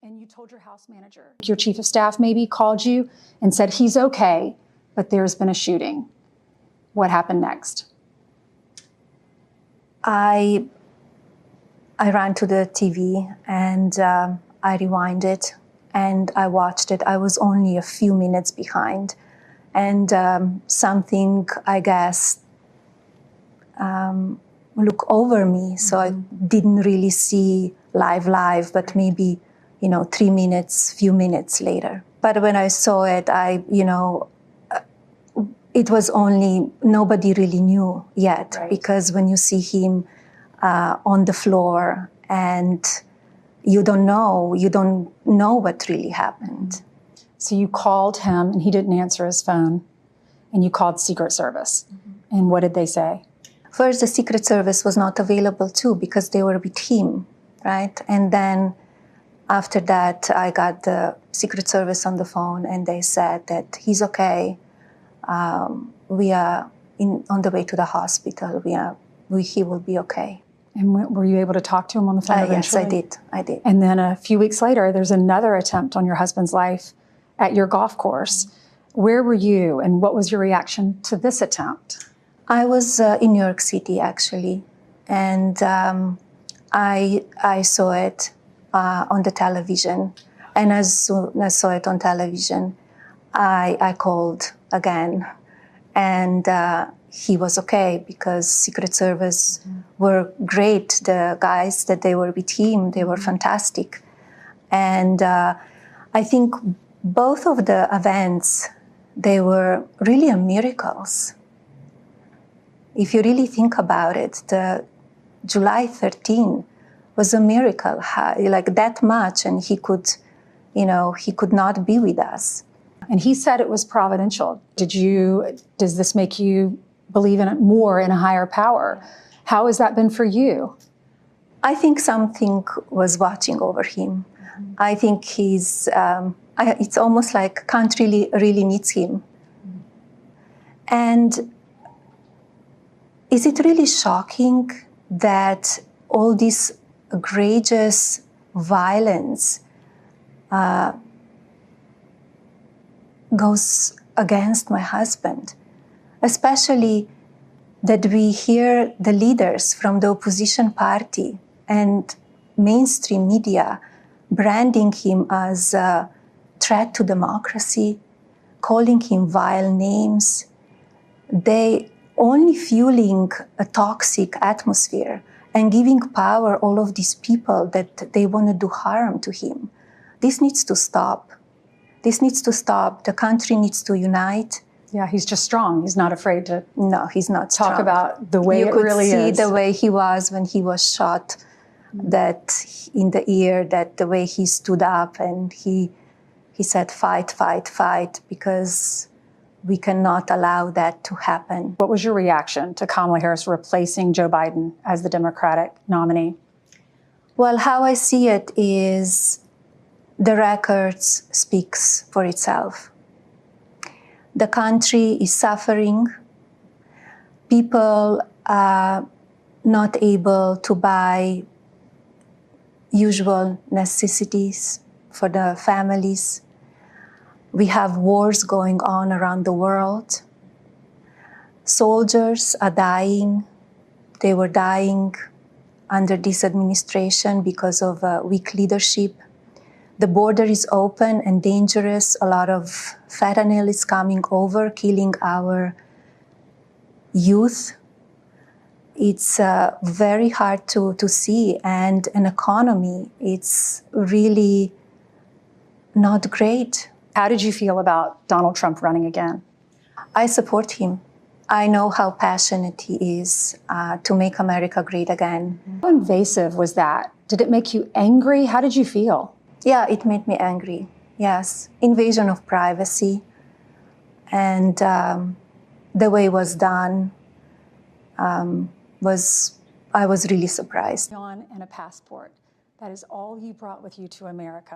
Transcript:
and you told your house manager, your chief of staff maybe called you and said, he's okay, but there's been a shooting. What happened next? I ran to the TV and I rewinded and I watched it. I was only a few minutes behind. And something, I guess, looked over me. So I didn't really see live, but maybe, 3 minutes, few minutes later. But when I saw it, it was only, nobody really knew yet. Right. Because when you see him on the floor and you don't know what really happened. So you called him and he didn't answer his phone and you called Secret Service. Mm-hmm. And what did they say? First, the Secret Service was not available too because they were with him, right? And then after that, I got the Secret Service on the phone and they said that he's okay. We are on the way to the hospital. He will be okay. And were you able to talk to him on the phone eventually? Yes, I did. And then a few weeks later, there's another attempt on your husband's life at your golf course. Where were you and what was your reaction to this attempt? I was in New York City, actually. And I saw it on the television. And as soon as I saw it on television, I called again. And he was okay because Secret Service were great. The guys that they were with him, they were fantastic. And I think both of the events, they were really miracles. If you really think about it, the July 13 was a miracle, like that much, and he could not be with us. And he said it was providential. Does this make you believe in it more in a higher power? How has that been for you? I think something was watching over him. Mm-hmm. I think it's almost like country really needs him. Mm-hmm. And is it really shocking that all this egregious violence goes against my husband? Especially that we hear the leaders from the opposition party and mainstream media branding him as a threat to democracy, calling him vile names. They only fueling a toxic atmosphere and giving power all of these people that they want to do harm to him. This needs to stop. This needs to stop. The country needs to unite. Yeah, he's just strong. He's not afraid to. No, he's not talk strong. About the way it really is. You could see the way he was when he was shot, that in the ear, that the way he stood up and he said, fight, fight, fight, because we cannot allow that to happen. What was your reaction to Kamala Harris replacing Joe Biden as the Democratic nominee? Well, how I see it is the records speaks for itself. The country is suffering. People are not able to buy usual necessities for the families. We have wars going on around the world. Soldiers are dying. They were dying under this administration because of weak leadership. The border is open and dangerous. A lot of fentanyl is coming over, killing our youth. It's very hard to see. And an economy, it's really not great. How did you feel about Donald Trump running again? I support him. I know how passionate he is to make America great again. How invasive was that? Did it make you angry? How did you feel? Yeah, it made me angry. Yes, invasion of privacy. And the way it was done I was really surprised. And a passport. That is all you brought with you to America.